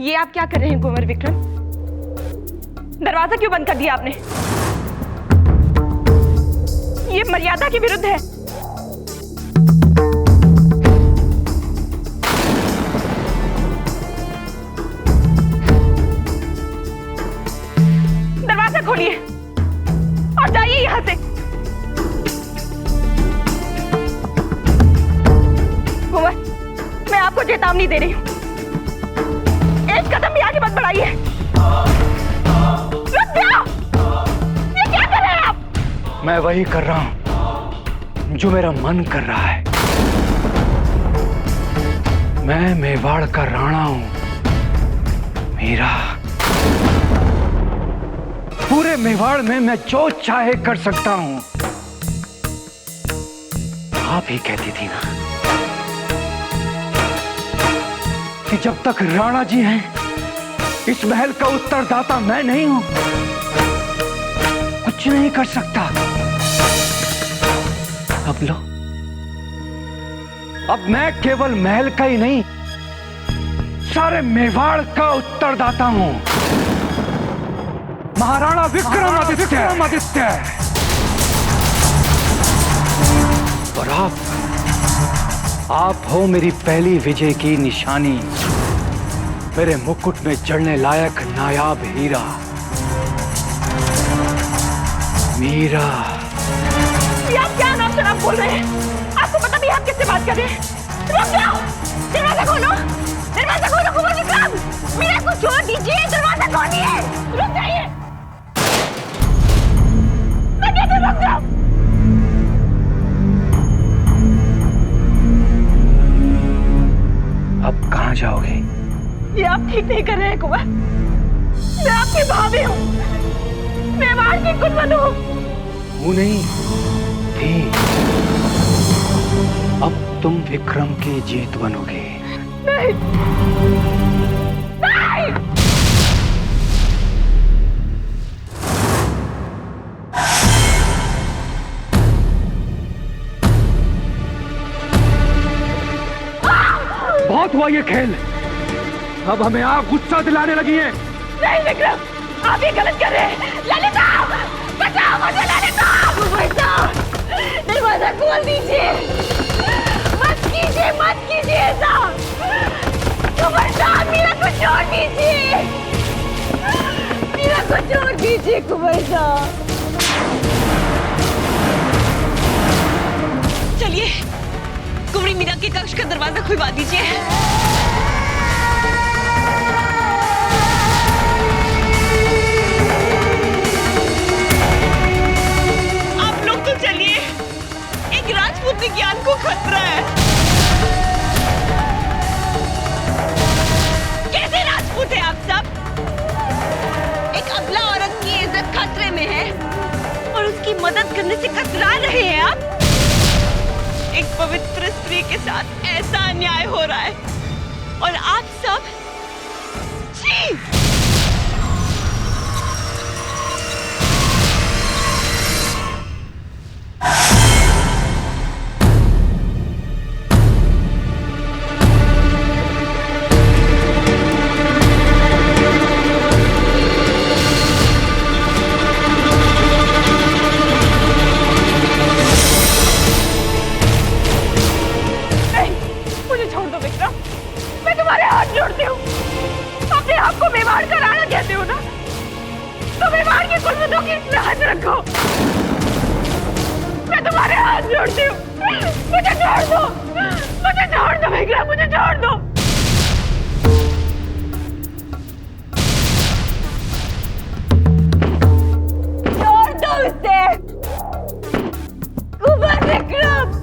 ये आप क्या कर रहे हैं कुंवर विक्रम? दरवाजा क्यों बंद कर दिया आपने? ये मर्यादा के विरुद्ध है। दरवाजा खोलिए और जाइए यहां से। कुंवर, मैं आपको चेतावनी दे रही हूं, एक कदम भी आगे मत बढ़ाइए। रुक जाओ! ये क्या कर रहे हैं आप? मैं वही कर रहा हूं जो मेरा मन कर रहा है। मैं मेवाड़ का राणा हूं मीरा। पूरे मेवाड़ में मैं जो चाहे कर सकता हूं। आप ही कहती थी ना कि जब तक राणा जी हैं, इस महल का उत्तरदाता मैं नहीं हूं, कुछ नहीं कर सकता। अब लो, अब मैं केवल महल का ही नहीं, सारे मेवाड़ का उत्तरदाता हूं। महाराणा विक्रमादित्य। और आप हो मेरी पहली विजय की निशानी, मेरे मुकुट में जड़ने लायक नायाब हीरा मीरा। ये आप क्या नाम शराब बोल रहे हैं? आपको पता भी है आप किससे बात कर रहे हैं? रुक जाओ! दरवाजा खोलो! दरवाजा खोलो कुंवर विक्रम! मीरा को छोड़ दीजिए, दरवाजा खोलिए! रुक जाइए! मैं कहती हूं रुक जाओ! अब कहां जाओगे? ये आप ठीक नहीं कर रहे हैं कुंवर। मैं आपकी भाभी हूँ, मेवाड़ की कुलवनु हूँ। हूँ नहीं थी। अब तुम विक्रम की जीत बनोगे। नहीं, नहीं! बहुत हुआ ये खेल, अब हमें आप गुस्सा दिलाने लगी हैं। नहीं विक्रम, आप ये गलत कर रहे हैं। ललिता, बचाओ मुझे! ललिता, बचाओ! दरवाजा खोल दीजिए! मत कीजिए ऐसा! कुंवर, मीरा को छोड़ दीजिए! मीरा को छोड़ दीजिए कुंवर साहब! चलिए, कुंवरी मीरा के कक्ष का दरवाजा खुलवा दीजिए। राजपूती ज्ञान को खतरा है। कैसे राजपूत है आप सब? एक अबला औरत की इज्जत खतरे में है और उसकी मदद करने से कतरा रहे हैं आप? एक पवित्र स्त्री के साथ ऐसा अन्याय हो रहा है और आप सब छी! अपने आप को मेवाड़ का राणा कहते हो ना, तो मेवाड़ के कुलवंतों की लाज रखो। मैं तुम्हारे हाथ जोड़ती हूँ, मुझे छोड़ दो विक्रम, मुझे छोड़ दो। छोड़ दो उसे, कुंवर विक्रम।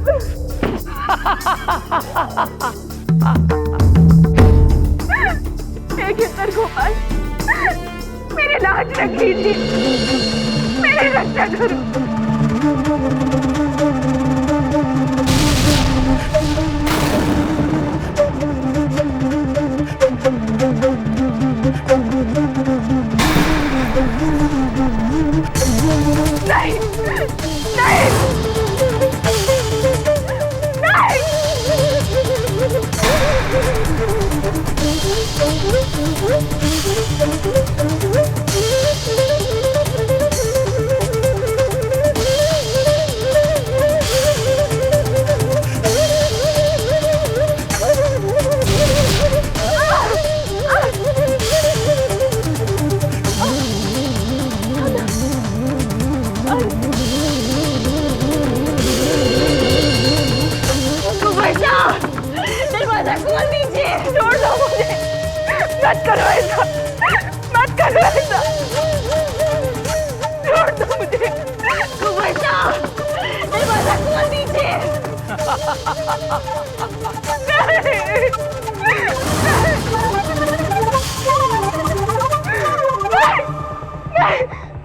इंद्र गोपाल, मेरी लाज रख लीजिए, मेरी रक्षा करो। नहीं, नहीं, नहीं।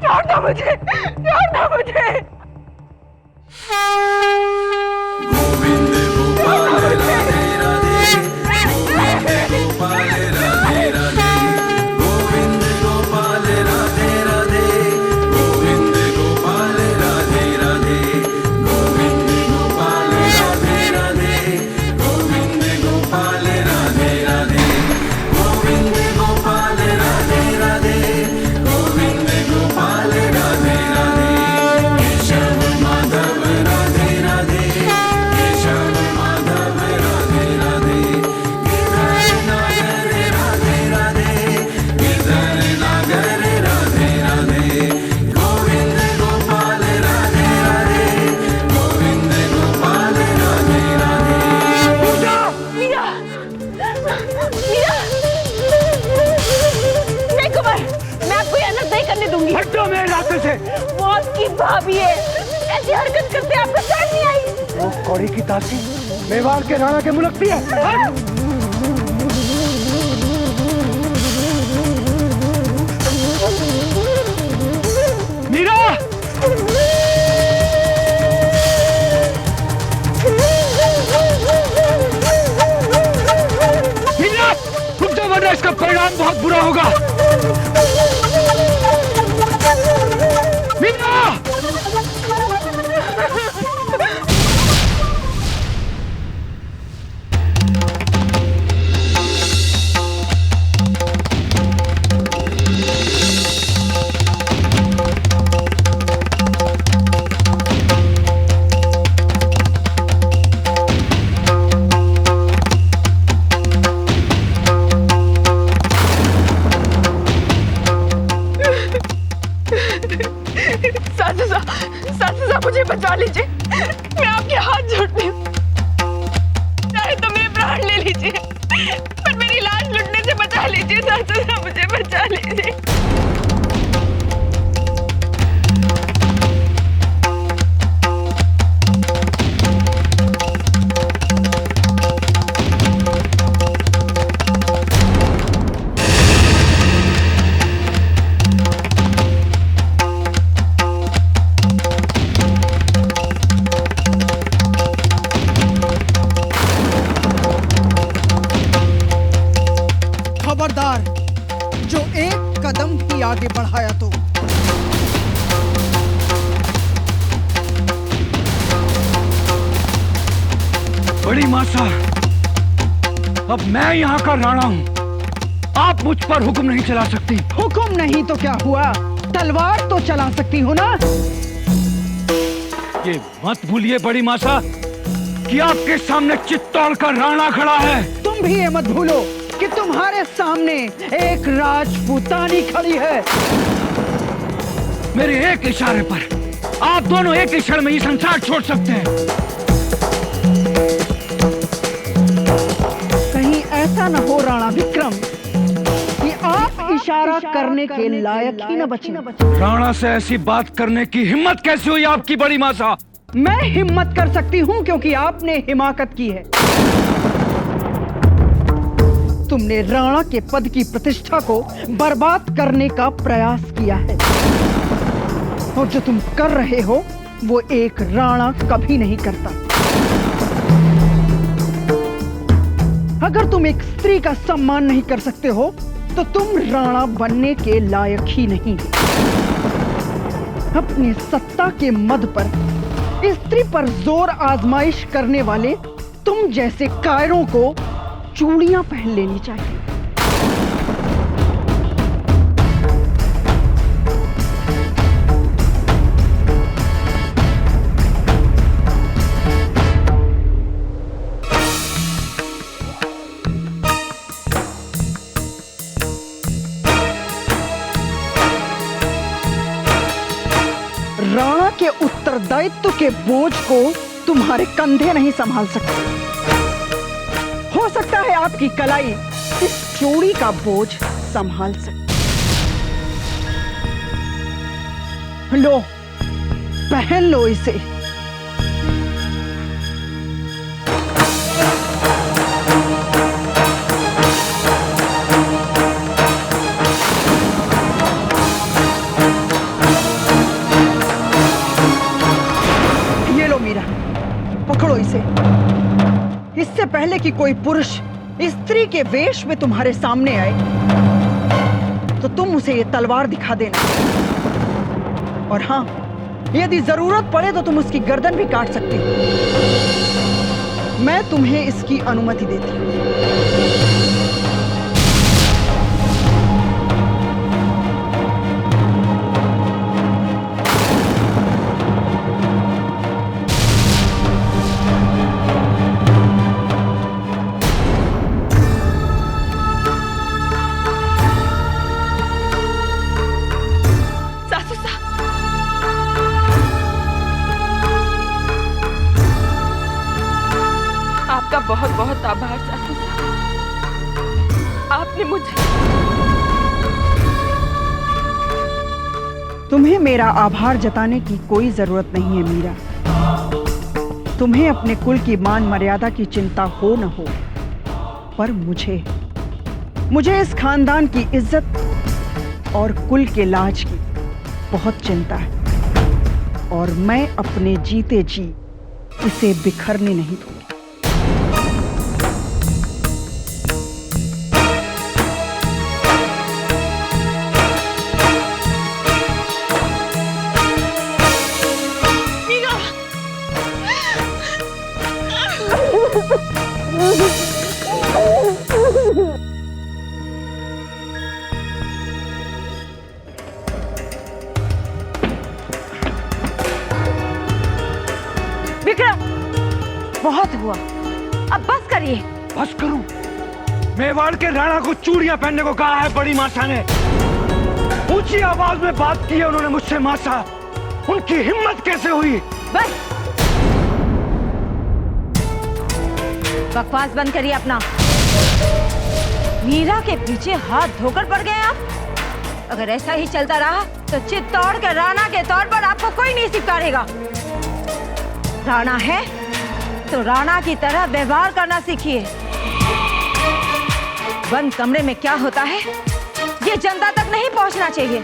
छोड़ दो मुझे, छोड़ दो मुझे। गोविंद गोपाल राधे राधे, गोविंद गोपाल राधे राधे, गोविंद गोपाल राधे राधे, गोविंद गोपाल राधे राधे, गोविंद गोपाल राधे राधे, गोविंद गोपाल राधे राधे, गोविंद गोपाल राधे राधे, गोविंद गोपाल राधे राधे, केशव माधव राधे राधे, केशव माधव राधे राधे, गिरधर नागर राधे राधे, गिरधर नागर राधे राधे, गोविंद गोपाल राधे राधे, गोविंद गोपाल राधे राधे। मीरा, मीरा, मीरा, नहीं कुमार, मैं आपको यहाँ नहीं करने दूंगी। हटो मेरे रास्ते से। मौत की भाभी है, ऐसी हरकत करते आपको शर्म नहीं आई? वो कौड़ी की दासी मेवाड़ के राणा के मुलक्की है। मीरा, मीरा, रुक जाओ वरना इसका परिणाम बहुत बुरा होगा। मीरा! सासू मुझे बचा लीजिए, मैं आपके हाथ जोड़ती हूँ। चाहे तो मेरे प्राण ले लीजिए, पर मेरी लाश लुटने से बचा लीजिए। सासू मुझे बचा लीजिए। खबरदार, जो एक कदम भी आगे बढ़ाया तो बड़ी मासा, अब मैं यहाँ का राणा हूँ। आप मुझ पर हुक्म नहीं चला सकती। हुक्म नहीं तो क्या हुआ, तलवार तो चला सकती हो ना। ये मत भूलिए बड़ी मासा कि आपके सामने चित्तौड़ का राणा खड़ा है। तुम भी ये मत भूलो कि तुम्हारे सामने एक राजपूतानी खड़ी है। मेरे एक इशारे पर आप दोनों एक ही क्षण में ये संसार छोड़ सकते हैं। कहीं ऐसा न हो राणा विक्रम कि आप इशारा करने के लायक ही न बचे। राणा से ऐसी बात करने की हिम्मत कैसे हुई आपकी बड़ी मासा? मैं हिम्मत कर सकती हूँ क्योंकि आपने हिमाकत की है। तुमने राणा के पद की प्रतिष्ठा को बर्बाद करने का प्रयास किया है, और जो तुम कर रहे हो वो एक राणा कभी नहीं करता। अगर तुम एक स्त्री का सम्मान नहीं कर सकते हो तो तुम राणा बनने के लायक ही नहीं। अपनी सत्ता के मद पर स्त्री पर जोर आजमाइश करने वाले तुम जैसे कायरों को चूड़ियां पहन लेनी चाहिए। राणा के उत्तरदायित्व के बोझ को तुम्हारे कंधे नहीं संभाल सकते। हो सकता है आपकी कलाई इस चूड़ी का बोझ संभाल सके। लो, पहन लो इसे। पकड़ो इसे। इससे पहले कि कोई पुरुष स्त्री के वेश में तुम्हारे सामने आए तो तुम उसे ये तलवार दिखा देना। और हां, यदि जरूरत पड़े तो तुम उसकी गर्दन भी काट सकते हो। मैं तुम्हें इसकी अनुमति देती हूं। सासू साहब, आपका बहुत बहुत आभार सासू साहब। आपने मुझे तुम्हें मेरा आभार जताने की कोई जरूरत नहीं है मीरा। तुम्हें अपने कुल की मान मर्यादा की चिंता हो न हो, पर मुझे इस खानदान की इज्जत और कुल के लाज की बहुत चिंता है। और मैं अपने जीते जी इसे बिखरने नहीं दूंगी। विक्रम, बहुत हुआ, अब बस करिए। बस करूं? मेवाड़ के राणा को चूड़ियां पहनने को कहा है बड़ी मासा ने। ऊंची आवाज में बात की है उन्होंने मुझसे मासा। उनकी हिम्मत कैसे हुई? बस बकवास बंद करिए अपना। मीरा के पीछे हाथ धोकर पड़ गए आप। अगर ऐसा ही चलता रहा तो चित्तौड़ के राणा के तौर पर आपको कोई नहीं स्वीकारेगा। राणा है तो राणा की तरह व्यवहार करना सीखिए। बंद कमरे में क्या होता है ये जनता तक नहीं पहुंचना चाहिए।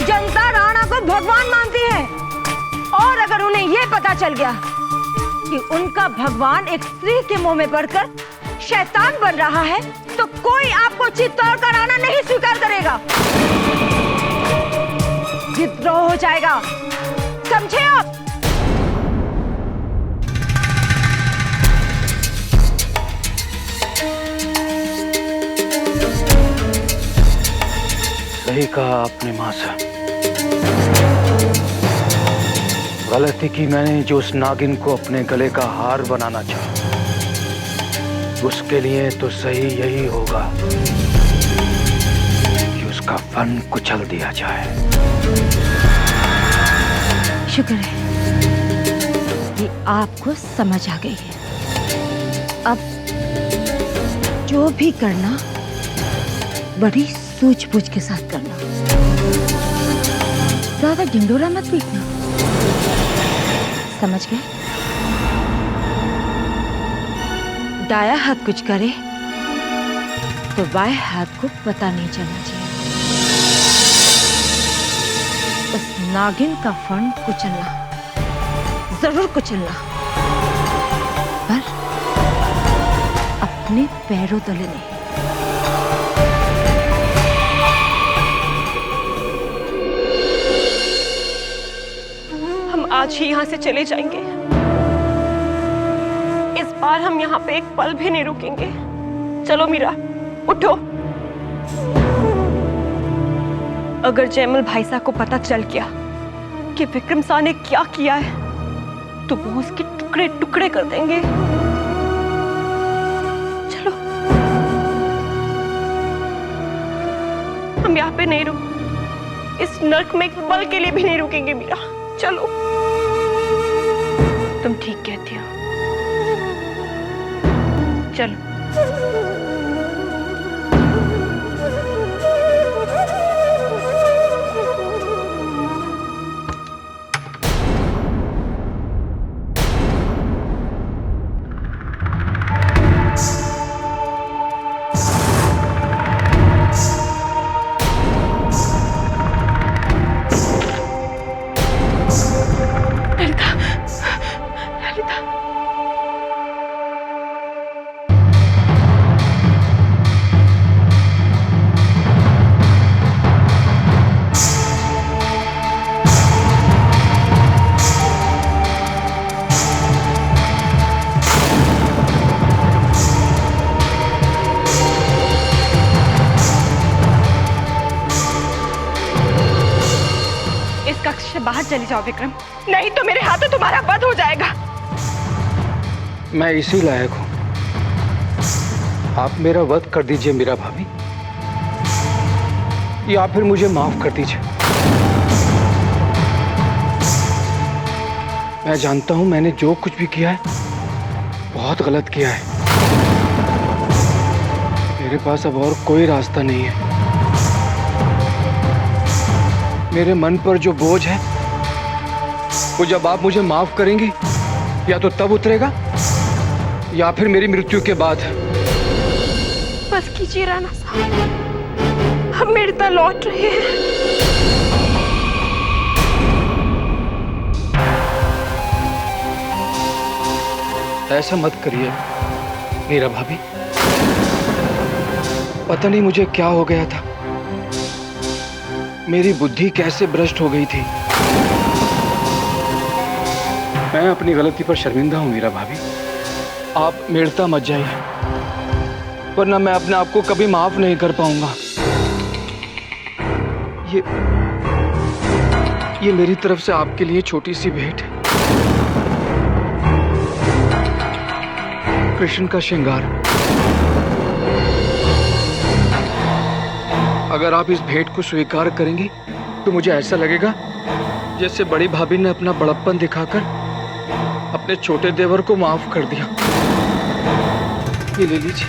जनता राणा को भगवान मानती है, और अगर उन्हें यह पता चल गया कि उनका भगवान एक स्त्री के मुंह में पड़कर शैतान बन रहा है तो कोई आपको चित्तौड़ का राणा नहीं स्वीकार करेगा। विद्रोह हो जाएगा, समझे आप? सही कहा आपने मासा। गलती की मैंने जो उस नागिन को अपने गले का हार बनाना चाहा। उसके लिए तो सही यही होगा कि उसका फन कुचल दिया जाए। शुक्र है कि आपको समझ आ गई है। अब जो भी करना बड़ी सूझबूझ के साथ करना। ज्यादा ढिंडोरा मत पीटना, समझ गए? दाया हाथ कुछ करे तो बाएं हाथ को पता नहीं चलना चाहिए। उस नागिन का फंड कुचलना, जरूर कुचलना, पर अपने पैरों तले नहीं। हम आज ही यहाँ से चले जाएंगे। इस बार हम यहाँ पे एक पल भी नहीं रुकेंगे। चलो मीरा, उठो। अगर जयमल भाई साहब को पता चल गया कि विक्रम साह ने क्या किया है तो वो उसके टुकड़े टुकड़े कर देंगे। चलो, हम यहाँ पे नहीं रुक, इस नर्क में एक पल के लिए भी नहीं रुकेंगे मीरा। चलो। तुम ठीक कहती हो, चलो। बाहर चली जाओ विक्रम, नहीं तो मेरे हाथों तुम्हारा वध हो जाएगा। मैं इसी लायक हूं, आप मेरा वध कर दीजिए मीरा भाभी, या फिर मुझे माफ कर दीजिए। मैं जानता हूं मैंने जो कुछ भी किया है बहुत गलत किया है। मेरे पास अब और कोई रास्ता नहीं है। मेरे मन पर जो बोझ है वो जब आप मुझे माफ करेंगी या तो तब उतरेगा या फिर मेरी मृत्यु के बाद। बस कीजिए राणा साहब, हम मेड़ता लौट रहे हैं। ऐसा मत करिए मीरा भाभी, पता नहीं मुझे क्या हो गया था, मेरी बुद्धि कैसे भ्रष्ट हो गई थी। मैं अपनी गलती पर शर्मिंदा हूं मीरा भाभी, आप मेड़ता मत जाइए, वरना मैं अपने आप को कभी माफ नहीं कर पाऊंगा। ये मेरी तरफ से आपके लिए छोटी सी भेंट है, कृष्ण का श्रृंगार। अगर आप इस भेंट को स्वीकार करेंगी तो मुझे ऐसा लगेगा जैसे बड़ी भाभी ने अपना बड़प्पन दिखाकर अपने छोटे देवर को माफ कर दिया। ये ले लीजिए।